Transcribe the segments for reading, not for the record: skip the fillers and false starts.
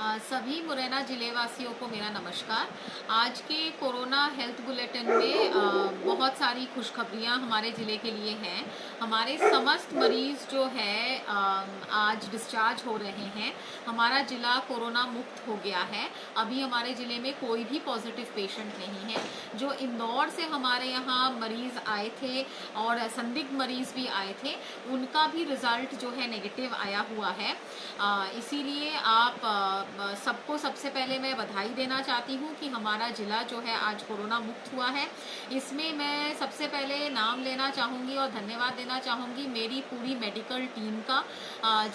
सभी मुरैना जिले वासियों को मेरा नमस्कार। आज के कोरोना हेल्थ बुलेटिन में बहुत सारी खुशखबरियां हमारे ज़िले के लिए हैं। हमारे समस्त मरीज़ जो है आज डिस्चार्ज हो रहे हैं। हमारा ज़िला कोरोना मुक्त हो गया है। अभी हमारे ज़िले में कोई भी पॉजिटिव पेशेंट नहीं है। जो इंदौर से हमारे यहाँ मरीज़ आए थे और संदिग्ध मरीज़ भी आए थे, उनका भी रिज़ल्ट जो है नेगेटिव आया हुआ है। इसीलिए आप सबको सबसे पहले मैं बधाई देना चाहती हूँ कि हमारा ज़िला जो है आज कोरोना मुक्त हुआ है। इसमें मैं सबसे पहले नाम लेना चाहूँगी और धन्यवाद देना चाहूँगी मेरी पूरी मेडिकल टीम का,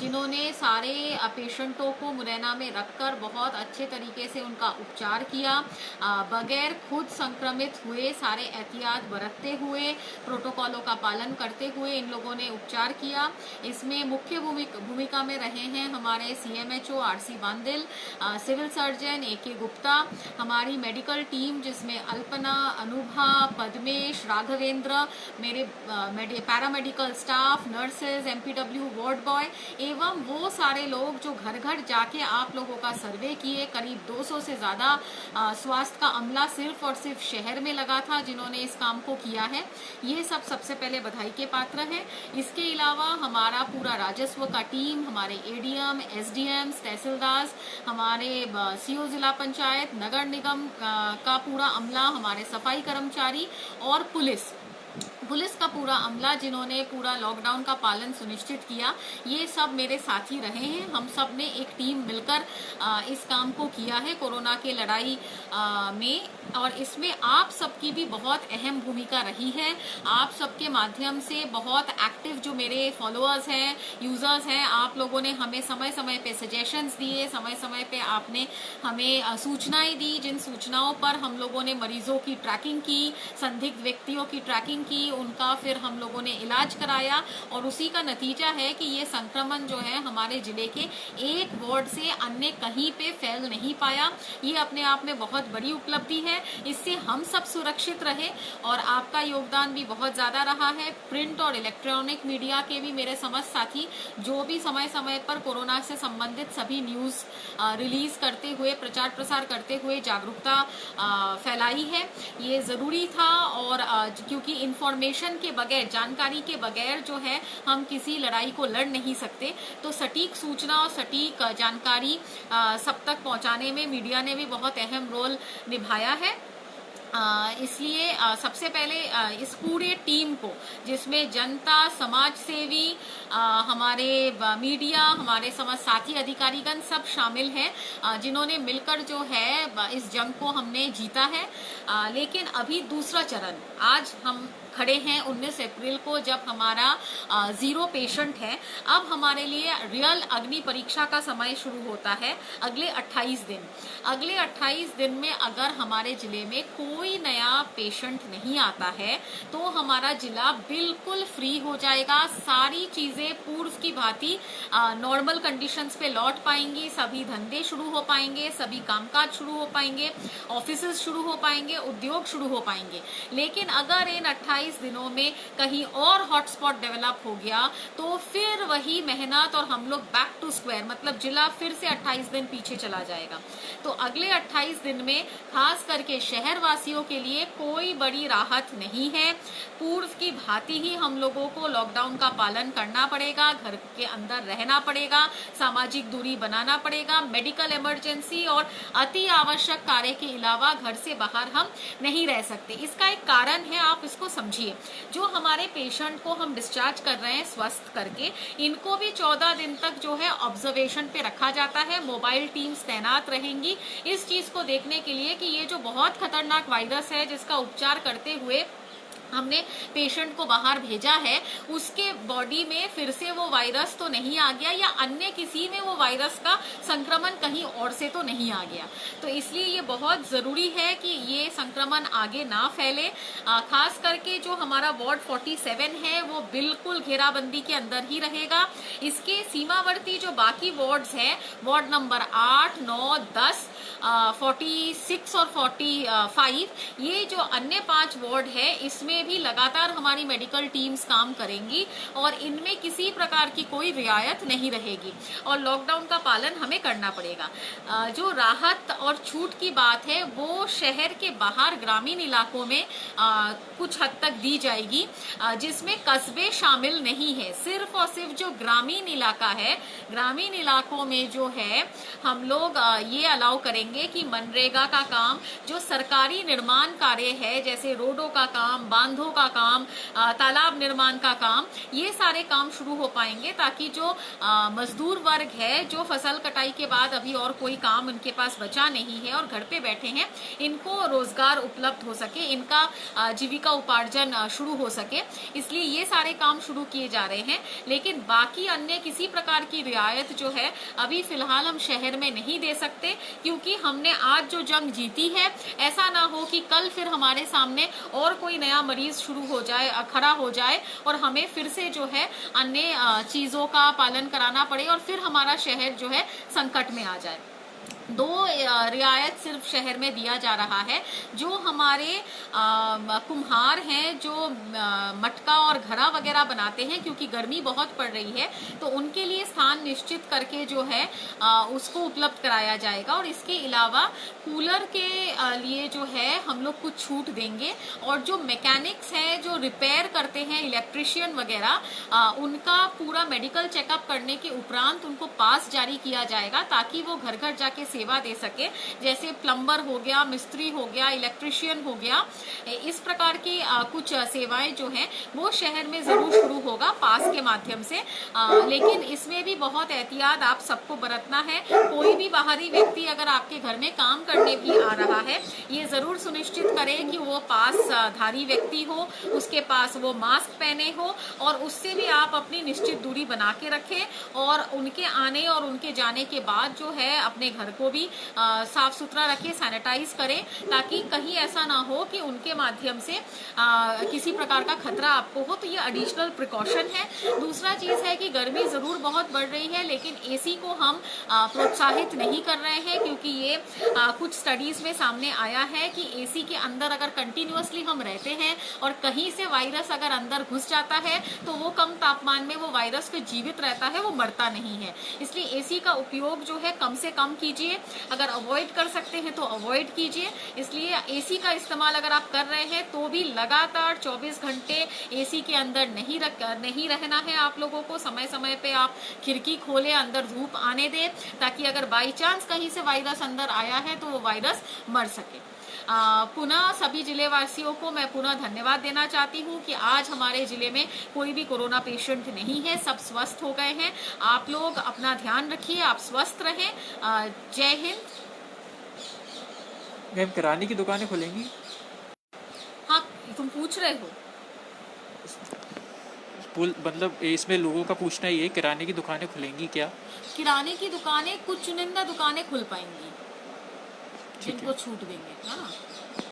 जिन्होंने सारे पेशेंटों को मुरैना में रखकर बहुत अच्छे तरीके से उनका उपचार किया। बगैर खुद संक्रमित हुए, सारे एहतियात बरतते हुए, प्रोटोकॉलों का पालन करते हुए इन लोगों ने उपचार किया। इसमें मुख्य भूमिका में रहे हैं हमारे CMHO RC Bandil, civil surgeon AK Gupta, हमारी मेडिकल टीम जिसमें अल्पना, अनुभा, पद्मेश, राघवेंद्र, मेरे paramedical staff, nurses, MPW, ward boy एवं वो सारे लोग जो घर घर जाके आप लोगों का सर्वे किए। करीब 200 से ज़्यादा स्वास्थ्य का अमला सिर्फ और सिर्फ शहर में लगा था जिन्होंने इस काम को किया है। ये सब सबसे पहले बधाई के पात्र हैं। इसके अलावा हमारा पूरा राजस्व का टीम, हमारे ADM, SDM, तहसीलदार, हमारे CO जिला पंचायत, नगर निगम का पूरा अमला, हमारे सफाई कर्मचारी और पुलिस का पूरा अमला जिन्होंने पूरा लॉकडाउन का पालन सुनिश्चित किया, ये सब मेरे साथी रहे हैं। हम सब ने एक टीम मिलकर इस काम को किया है कोरोना के लड़ाई में, और इसमें आप सबकी भी बहुत अहम भूमिका रही है। आप सबके माध्यम से बहुत एक्टिव जो मेरे फॉलोअर्स हैं, यूजर्स हैं, आप लोगों ने हमें समय समय पे सजेशंस दिए, समय समय पे आपने हमें सूचनाएं दी, जिन सूचनाओं पर हम लोगों ने मरीजों की ट्रैकिंग की, संदिग्ध व्यक्तियों की ट्रैकिंग की, उनका फिर हम लोगों ने इलाज कराया, और उसी का नतीजा है कि ये संक्रमण जो है हमारे जिले के एक वार्ड से अन्य कहीं पे फैल नहीं पाया। ये अपने आप में बहुत बड़ी उपलब्धि है। इससे हम सब सुरक्षित रहे और आपका योगदान भी बहुत ज़्यादा रहा है। प्रिंट और इलेक्ट्रॉनिक मीडिया के भी मेरे समस्त साथी जो भी समय समय पर कोरोना से संबंधित सभी न्यूज़ रिलीज करते हुए, प्रचार प्रसार करते हुए जागरूकता फैलाई है, ये ज़रूरी था। और क्योंकि इंफॉर्मेशन के बगैर, जानकारी के बगैर जो है हम किसी लड़ाई को लड़ नहीं सकते, तो सटीक सूचना और सटीक जानकारी सब तक पहुंचाने में मीडिया ने भी बहुत अहम रोल निभाया है। इसलिए सबसे पहले इस पूरे टीम को, जिसमें जनता, समाज सेवी, हमारे मीडिया, हमारे समाज साथी अधिकारीगण सब शामिल हैं, जिन्होंने मिलकर जो है इस जंग को हमने जीता है। लेकिन अभी दूसरा चरण, आज हम खड़े हैं 19 अप्रैल को, जब हमारा 0 पेशेंट है। अब हमारे लिए रियल अग्नि परीक्षा का समय शुरू होता है अगले 28 दिन। अगले 28 दिन में अगर हमारे जिले में कोई नया पेशेंट नहीं आता है तो हमारा जिला बिल्कुल फ्री हो जाएगा। सारी चीजें पूर्व की भांति नॉर्मल कंडीशंस पे लौट पाएंगी। सभी धंधे शुरू हो पाएंगे, सभी कामकाज शुरू हो पाएंगे, ऑफिसेज शुरू हो पाएंगे, उद्योग शुरू हो पाएंगे। लेकिन अगर इन 28 दिनों में कहीं और हॉटस्पॉट डेवलप हो गया तो फिर वही मेहनत और हम लोग बैक टू स्क्वायर, मतलब जिला फिर से 28 दिन पीछे चला जाएगा। तो अगले 28 दिन में खास करके शहर वासियों के लिए कोई बड़ी राहत नहीं है। पूर्व की भांति ही हम लोगों को लॉकडाउन का पालन करना पड़ेगा, घर के अंदर रहना पड़ेगा, सामाजिक दूरी बनाना पड़ेगा। मेडिकल इमरजेंसी और अति आवश्यक कार्य के अलावा घर से बाहर हम नहीं रह सकते। इसका एक कारण है, आप इसको समझिए। जो हमारे पेशेंट को हम डिस्चार्ज कर रहे हैं स्वस्थ करके, इनको भी 14 दिन तक जो है ऑब्जर्वेशन पे रखा जाता है। मोबाइल टीम्स तैनात रहेंगी इस चीज को देखने के लिए कि ये जो बहुत खतरनाक वायरस है जिसका उपचार करते हुए हमने पेशेंट को बाहर भेजा है, उसके बॉडी में फिर से वो वायरस तो नहीं आ गया, या अन्य किसी में वो वायरस का संक्रमण कहीं और से तो नहीं आ गया। तो इसलिए ये बहुत ज़रूरी है कि ये संक्रमण आगे ना फैले। खास करके जो हमारा वार्ड 47 है वो बिल्कुल घेराबंदी के अंदर ही रहेगा। इसके सीमावर्ती जो बाकी वार्ड्स हैं, वार्ड नंबर 8, 9, 10, 46 और 45, ये जो अन्य 5 वार्ड है इसमें भी लगातार हमारी मेडिकल टीम्स काम करेंगी और इनमें किसी प्रकार की कोई रियायत नहीं रहेगी और लॉकडाउन का पालन हमें करना पड़ेगा। जो राहत और छूट की बात है वो शहर के बाहर ग्रामीण इलाकों में कुछ हद तक दी जाएगी, जिसमें कस्बे शामिल नहीं है। सिर्फ और सिर्फ जो ग्रामीण इलाका है, ग्रामीण इलाकों में जो है हम लोग ये अलाउ करेंगे कि मनरेगा का काम, जो सरकारी निर्माण कार्य है जैसे रोडों का काम, बांधों का काम, तालाब निर्माण का काम, ये सारे काम शुरू हो पाएंगे ताकि जो मजदूर वर्ग है जो फसल कटाई के बाद अभी और कोई काम उनके पास बचा नहीं है और घर पे बैठे हैं, इनको रोजगार उपलब्ध हो सके, इनका जीविका उपार्जन शुरू हो सके, इसलिए ये सारे काम शुरू किए जा रहे हैं। लेकिन बाकी अन्य किसी प्रकार की रियायत जो है अभी फिलहाल हम शहर में नहीं दे सकते, क्योंकि हमने आज जो जंग जीती है, ऐसा ना हो कि कल फिर हमारे सामने और कोई नया मरीज शुरू हो जाए, खड़ा हो जाए और हमें फिर से जो है अन्य चीजों का पालन कराना पड़े और फिर हमारा शहर जो है संकट में आ जाए। 2 रियायत सिर्फ शहर में दिया जा रहा है। जो हमारे कुम्हार हैं जो मटका और घड़ा वगैरह बनाते हैं, क्योंकि गर्मी बहुत पड़ रही है तो उनके लिए स्थान निश्चित करके जो है उसको उपलब्ध कराया जाएगा और इसके अलावा कूलर के लिए जो है हम लोग कुछ छूट देंगे और जो मैकेनिक्स हैं जो रिपेयर करते हैं, इलेक्ट्रिशियन वगैरह, उनका पूरा मेडिकल चेकअप करने के उपरांत उनको पास जारी किया जाएगा ताकि वो घर घर जाके सेवा दे सके। जैसे प्लम्बर हो गया, मिस्त्री हो गया, इलेक्ट्रिशियन हो गया, इस प्रकार की कुछ सेवाएं जो हैं वो शहर में जरूर शुरू होगा पास के माध्यम से। लेकिन इसमें भी बहुत एहतियात आप सबको बरतना है। कोई भी बाहरी व्यक्ति अगर आपके घर में काम करने भी आ रहा है, ये जरूर सुनिश्चित करें कि वो पास धारी व्यक्ति हो, उसके पास वो मास्क पहने हो और उससे भी आप अपनी निश्चित दूरी बना के रखें और उनके आने और उनके जाने के बाद जो है अपने घर को भी साफ सुथरा रखें, सैनिटाइज करें, ताकि कहीं ऐसा ना हो कि उनके माध्यम से किसी प्रकार का खतरा आपको हो। तो ये एडिशनल प्रिकॉशन है। दूसरा चीज है कि गर्मी जरूर बहुत बढ़ रही है, लेकिन एसी को हम प्रोत्साहित नहीं कर रहे हैं, क्योंकि ये कुछ स्टडीज में सामने आया है कि एसी के अंदर अगर कंटिन्यूअसली हम रहते हैं और कहीं से वायरस अगर अंदर घुस जाता है तो वो कम तापमान में वो वायरस फिर जीवित रहता है, वो मरता नहीं है। इसलिए एसी का उपयोग जो है कम से कम कीजिए, अगर अवॉइड कर सकते हैं तो अवॉइड कीजिए। इसलिए एसी का इस्तेमाल अगर आप कर रहे हैं तो भी लगातार 24 घंटे एसी के अंदर नहीं रहना है। आप लोगों को समय समय पे आप खिड़की खोलें, अंदर धूप आने दें, ताकि अगर बाई चांस कहीं से वायरस अंदर आया है तो वो वायरस मर सके। पुनः सभी जिले वासियों को मैं पुनः धन्यवाद देना चाहती हूँ कि आज हमारे जिले में कोई भी कोरोना पेशेंट नहीं है, सब स्वस्थ हो गए हैं। आप लोग अपना ध्यान रखिए, आप स्वस्थ रहें। जय हिंद। मैम, किराने की दुकानें खुलेंगी? हाँ, तुम पूछ रहे हो? मतलब इसमें लोगों का पूछना ये है, किराने की दुकानें खुलेंगी क्या? किराने की दुकानें कुछ चुनिंदा दुकानें खुल पाएंगी जिनको छूट देंगे। हाँ।